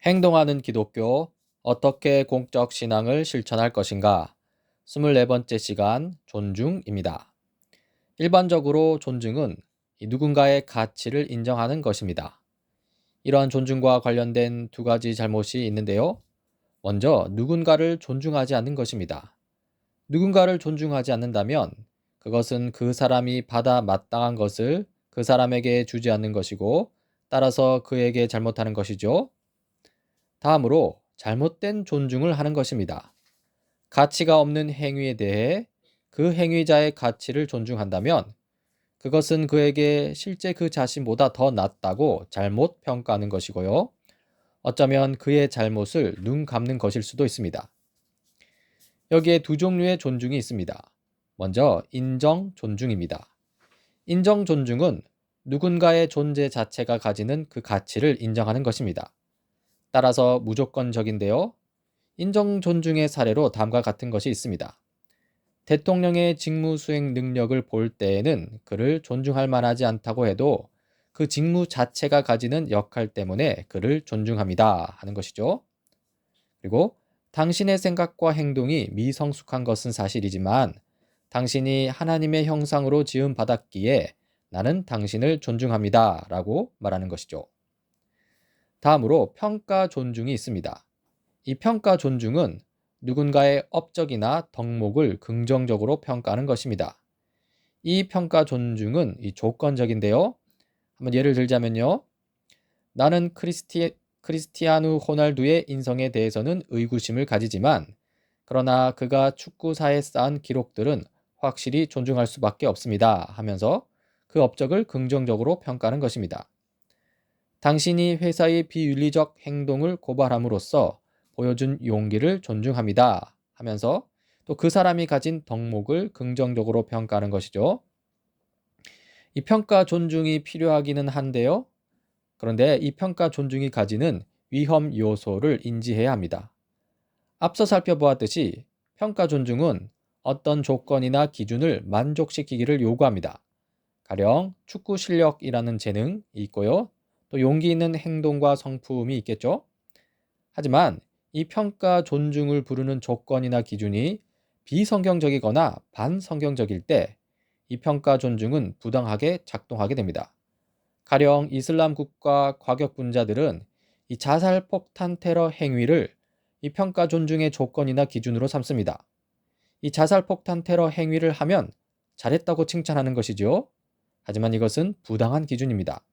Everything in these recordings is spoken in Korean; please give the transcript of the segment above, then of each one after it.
행동하는 기독교, 어떻게 공적 신앙을 실천할 것인가? 24번째 시간, 존중입니다. 일반적으로 존중은 누군가의 가치를 인정하는 것입니다. 이러한 존중과 관련된 두 가지 잘못이 있는데요. 먼저, 누군가를 존중하지 않는 것입니다. 누군가를 존중하지 않는다면 그것은 그 사람이 받아 마땅한 것을 그 사람에게 주지 않는 것이고, 따라서 그에게 잘못하는 것이죠. 다음으로 잘못된 존중을 하는 것입니다. 가치가 없는 행위에 대해 그 행위자의 가치를 존중한다면 그것은 그에게 실제 그 자신보다 더 낫다고 잘못 평가하는 것이고요. 어쩌면 그의 잘못을 눈 감는 것일 수도 있습니다. 여기에 두 종류의 존중이 있습니다. 먼저 인정 존중입니다. 인정 존중은 누군가의 존재 자체가 가지는 그 가치를 인정하는 것입니다. 따라서 무조건적인데요. 인정 존중의 사례로 다음과 같은 것이 있습니다. 대통령의 직무 수행 능력을 볼 때에는 그를 존중할 만하지 않다고 해도 그 직무 자체가 가지는 역할 때문에 그를 존중합니다 하는 것이죠. 그리고 당신의 생각과 행동이 미성숙한 것은 사실이지만 당신이 하나님의 형상으로 지음 받았기에 나는 당신을 존중합니다 라고 말하는 것이죠. 다음으로 평가 존중이 있습니다. 이 평가 존중은 누군가의 업적이나 덕목을 긍정적으로 평가하는 것입니다. 이 평가 존중은 조건적인데요. 한번 예를 들자면요. 나는 크리스티아누 호날두의 인성에 대해서는 의구심을 가지지만 그러나 그가 축구사에 쌓은 기록들은 확실히 존중할 수밖에 없습니다 하면서 그 업적을 긍정적으로 평가하는 것입니다. 당신이 회사의 비윤리적 행동을 고발함으로써 보여준 용기를 존중합니다 하면서 또 그 사람이 가진 덕목을 긍정적으로 평가하는 것이죠. 이 평가 존중이 필요하기는 한데요. 그런데 이 평가 존중이 가지는 위험 요소를 인지해야 합니다. 앞서 살펴보았듯이 평가 존중은 어떤 조건이나 기준을 만족시키기를 요구합니다. 가령 축구 실력이라는 재능이 있고요. 또 용기 있는 행동과 성품이 있겠죠. 하지만 이 평가 존중을 부르는 조건이나 기준이 비성경적이거나 반성경적일 때 이 평가 존중은 부당하게 작동하게 됩니다. 가령 이슬람 국가 과격분자들은 이 자살 폭탄 테러 행위를 이 평가 존중의 조건이나 기준으로 삼습니다. 이 자살 폭탄 테러 행위를 하면 잘했다고 칭찬하는 것이죠. 하지만 이것은 부당한 기준입니다.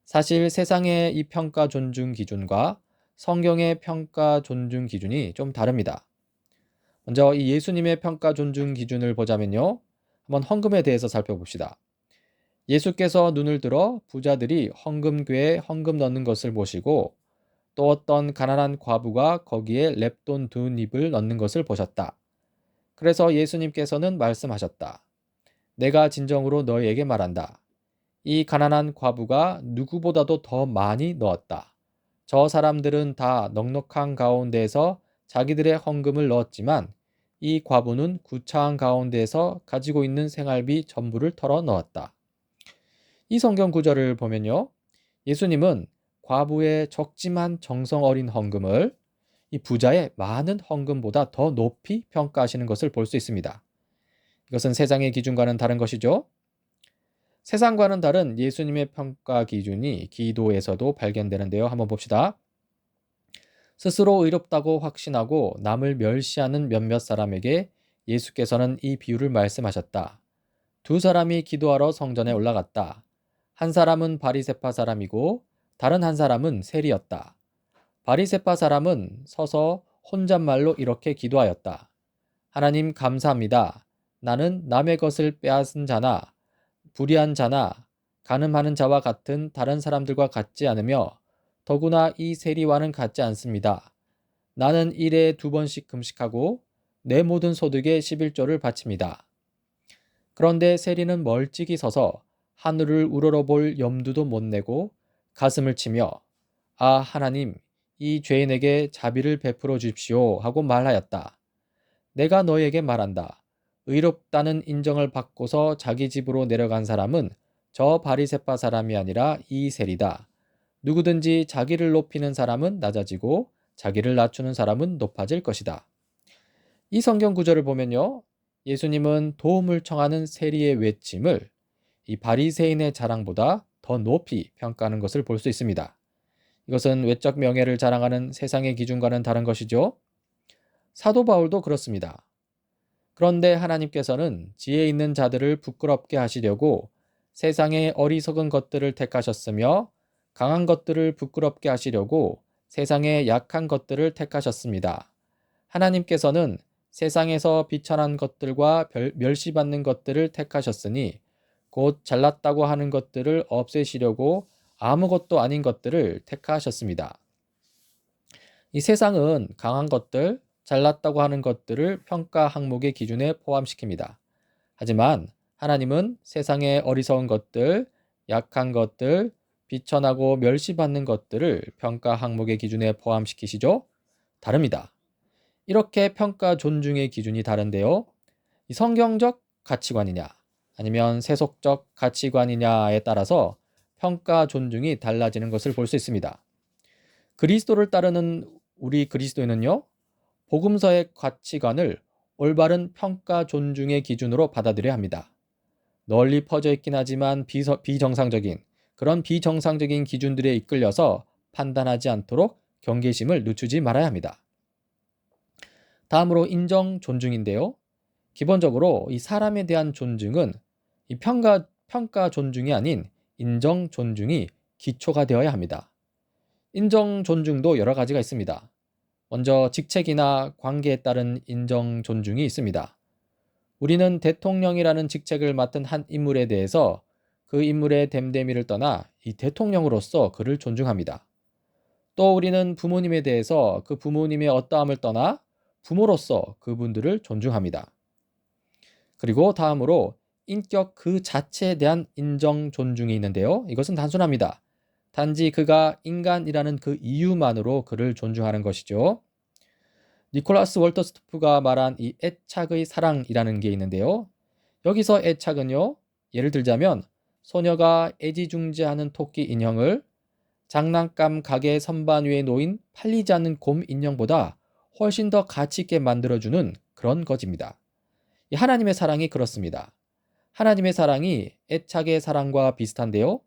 사실 세상의 이 평가 존중 기준과 성경의 평가 존중 기준이 좀 다릅니다. 먼저 이 예수님의 평가 존중 기준을 보자면요. 한번 헌금에 대해서 살펴봅시다. 예수께서 눈을 들어 부자들이 헌금궤에 헌금 넣는 것을 보시고 또 어떤 가난한 과부가 거기에 렙돈 2입을 넣는 것을 보셨다. 그래서 예수님께서는 말씀하셨다. 내가 진정으로 너희에게 말한다. 이 가난한 과부가 누구보다도 더 많이 넣었다. 저 사람들은 다 넉넉한 가운데에서 자기들의 헌금을 넣었지만 이 과부는 구차한 가운데에서 가지고 있는 생활비 전부를 털어 넣었다. 이 성경 구절을 보면요. 예수님은 과부의 적지만 정성 어린 헌금을 이 부자의 많은 헌금보다 더 높이 평가하시는 것을 볼 수 있습니다. 이것은 세상의 기준과는 다른 것이죠. 세상과는 다른 예수님의 평가 기준이 기도에서도 발견되는데요. 한번 봅시다. 스스로 의롭다고 확신하고 남을 멸시하는 몇몇 사람에게 예수께서는 이 비유를 말씀하셨다. 두 사람이 기도하러 성전에 올라갔다. 한 사람은 바리새파 사람이고 다른 한 사람은 세리였다. 바리새파 사람은 서서 혼잣말로 이렇게 기도하였다. 하나님 감사합니다. 나는 남의 것을 빼앗은 자나 불의한 자나 간음하는 자와 같은 다른 사람들과 같지 않으며 더구나 이 세리와는 같지 않습니다. 나는 일에 2번씩 금식하고 내 모든 소득의 11조를 바칩니다. 그런데 세리는 멀찍이 서서 하늘을 우러러볼 염두도 못 내고 가슴을 치며 아 하나님 이 죄인에게 자비를 베풀어 주십시오 하고 말하였다. 내가 너에게 말한다. 의롭다는 인정을 받고서 자기 집으로 내려간 사람은 저 바리새파 사람이 아니라 이 세리다. 누구든지 자기를 높이는 사람은 낮아지고 자기를 낮추는 사람은 높아질 것이다. 이 성경 구절을 보면요. 예수님은 도움을 청하는 세리의 외침을 이 바리새인의 자랑보다 더 높이 평가하는 것을 볼 수 있습니다. 이것은 외적 명예를 자랑하는 세상의 기준과는 다른 것이죠. 사도 바울도 그렇습니다. 그런데 하나님께서는 지혜 있는 자들을 부끄럽게 하시려고 세상의 어리석은 것들을 택하셨으며 강한 것들을 부끄럽게 하시려고 세상의 약한 것들을 택하셨습니다. 하나님께서는 세상에서 비천한 것들과 멸시받는 것들을 택하셨으니 곧 잘났다고 하는 것들을 없애시려고 아무것도 아닌 것들을 택하셨습니다. 이 세상은 강한 것들, 잘났다고 하는 것들을 평가 항목의 기준에 포함시킵니다. 하지만 하나님은 세상의 어리석은 것들, 약한 것들, 비천하고 멸시받는 것들을 평가 항목의 기준에 포함시키시죠? 다릅니다. 이렇게 평가 존중의 기준이 다른데요. 이 성경적 가치관이냐 아니면 세속적 가치관이냐에 따라서 평가 존중이 달라지는 것을 볼 수 있습니다. 그리스도를 따르는 우리 그리스도인은요. 복음서의 가치관을 올바른 평가 존중의 기준으로 받아들여야 합니다. 널리 퍼져 있긴 하지만 비정상적인 그런 비정상적인 기준들에 이끌려서 판단하지 않도록 경계심을 늦추지 말아야 합니다. 다음으로 인정 존중인데요. 기본적으로 이 사람에 대한 존중은 이 평가 존중이 아닌 인정 존중이 기초가 되어야 합니다. 인정 존중도 여러 가지가 있습니다. 먼저 직책이나 관계에 따른 인정 존중이 있습니다. 우리는 대통령이라는 직책을 맡은 한 인물에 대해서 그 인물의 됨됨이를 떠나 이 대통령으로서 그를 존중합니다. 또 우리는 부모님에 대해서 그 부모님의 어떠함을 떠나 부모로서 그분들을 존중합니다. 그리고 다음으로 인격 그 자체에 대한 인정 존중이 있는데요. 이것은 단순합니다. 단지 그가 인간이라는 그 이유만으로 그를 존중하는 것이죠. 니콜라스 월터스투프가 말한 이 애착의 사랑이라는 게 있는데요. 여기서 애착은요. 예를 들자면 소녀가 애지중지하는 토끼 인형을 장난감 가게 선반 위에 놓인 팔리지 않는 곰 인형보다 훨씬 더 가치 있게 만들어주는 그런 것입니다. 이 하나님의 사랑이 그렇습니다. 하나님의 사랑이 애착의 사랑과 비슷한데요.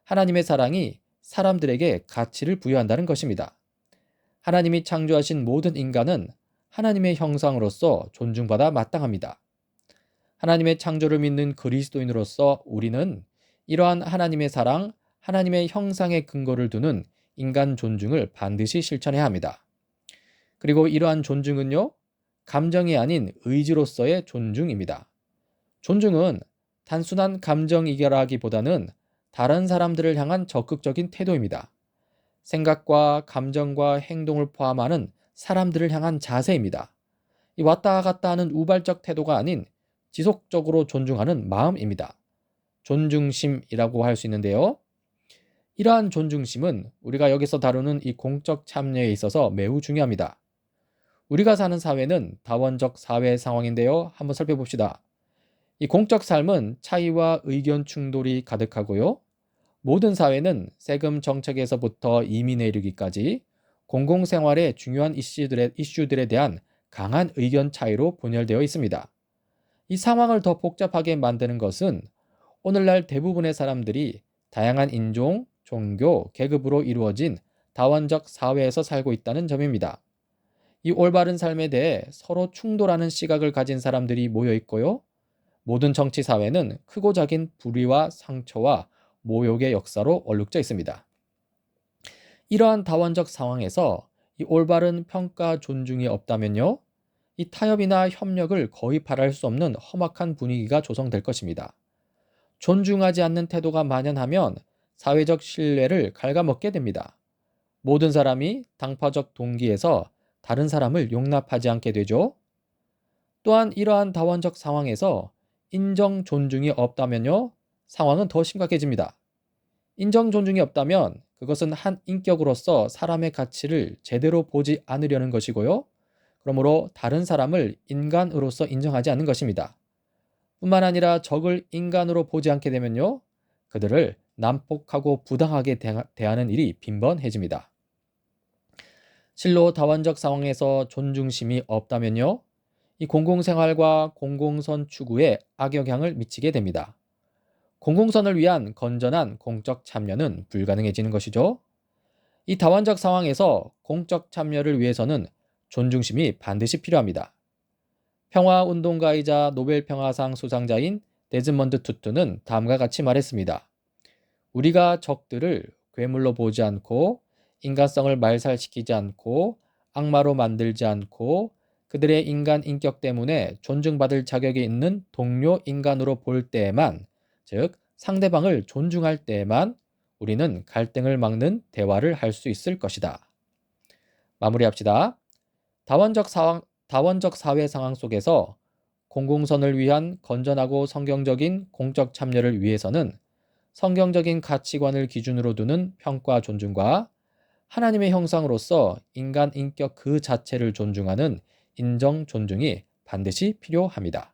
하나님의 사랑이 사람들에게 가치를 부여한다는 것입니다. 하나님이 창조하신 모든 인간은 하나님의 형상으로서 존중받아 마땅합니다. 하나님의 창조를 믿는 그리스도인으로서 우리는 이러한 하나님의 사랑, 하나님의 형상에 근거를 두는 인간 존중을 반드시 실천해야 합니다. 그리고 이러한 존중은요, 감정이 아닌 의지로서의 존중입니다. 존중은 단순한 감정 이결하기보다는 다른 사람들을 향한 적극적인 태도입니다. 생각과 감정과 행동을 포함하는 사람들을 향한 자세입니다. 이 왔다 갔다 하는 우발적 태도가 아닌 지속적으로 존중하는 마음입니다. 존중심이라고 할 수 있는데요. 이러한 존중심은 우리가 여기서 다루는 이 공적 참여에 있어서 매우 중요합니다. 우리가 사는 사회는 다원적 사회 상황인데요. 한번 살펴봅시다. 이 공적 삶은 차이와 의견 충돌이 가득하고요. 모든 사회는 세금 정책에서부터 이민에 이르기까지 공공생활의 중요한 이슈들에 대한 강한 의견 차이로 분열되어 있습니다. 이 상황을 더 복잡하게 만드는 것은 오늘날 대부분의 사람들이 다양한 인종, 종교, 계급으로 이루어진 다원적 사회에서 살고 있다는 점입니다. 이 올바른 삶에 대해 서로 충돌하는 시각을 가진 사람들이 모여 있고요. 모든 정치 사회는 크고 작은 불의와 상처와 모욕의 역사로 얼룩져 있습니다. 이러한 다원적 상황에서 이 올바른 평가 존중이 없다면요. 이 타협이나 협력을 거의 바랄 수 없는 험악한 분위기가 조성될 것입니다. 존중하지 않는 태도가 만연하면 사회적 신뢰를 갉아먹게 됩니다. 모든 사람이 당파적 동기에서 다른 사람을 용납하지 않게 되죠. 또한 이러한 다원적 상황에서 인정 존중이 없다면요. 상황은 더 심각해집니다. 인정 존중이 없다면 그것은 한 인격으로서 사람의 가치를 제대로 보지 않으려는 것이고요. 그러므로 다른 사람을 인간으로서 인정하지 않는 것입니다. 뿐만 아니라 적을 인간으로 보지 않게 되면요. 그들을 난폭하고 부당하게 대하는 일이 빈번해집니다. 실로 다원적 상황에서 존중심이 없다면요, 이 공공생활과 공공선 추구에 악영향을 미치게 됩니다. 공공선을 위한 건전한 공적 참여는 불가능해지는 것이죠. 이 다원적 상황에서 공적 참여를 위해서는 존중심이 반드시 필요합니다. 평화운동가이자 노벨평화상 수상자인 데즈먼드 투투는 다음과 같이 말했습니다. 우리가 적들을 괴물로 보지 않고 인간성을 말살시키지 않고 악마로 만들지 않고 그들의 인간 인격 때문에 존중받을 자격이 있는 동료 인간으로 볼 때에만, 즉 상대방을 존중할 때에만 우리는 갈등을 막는 대화를 할 수 있을 것이다. 마무리합시다. 다원적 사회 상황 속에서 공공선을 위한 건전하고 성경적인 공적 참여를 위해서는 성경적인 가치관을 기준으로 두는 평가 존중과 하나님의 형상으로서 인간 인격 그 자체를 존중하는 인정 존중이 반드시 필요합니다.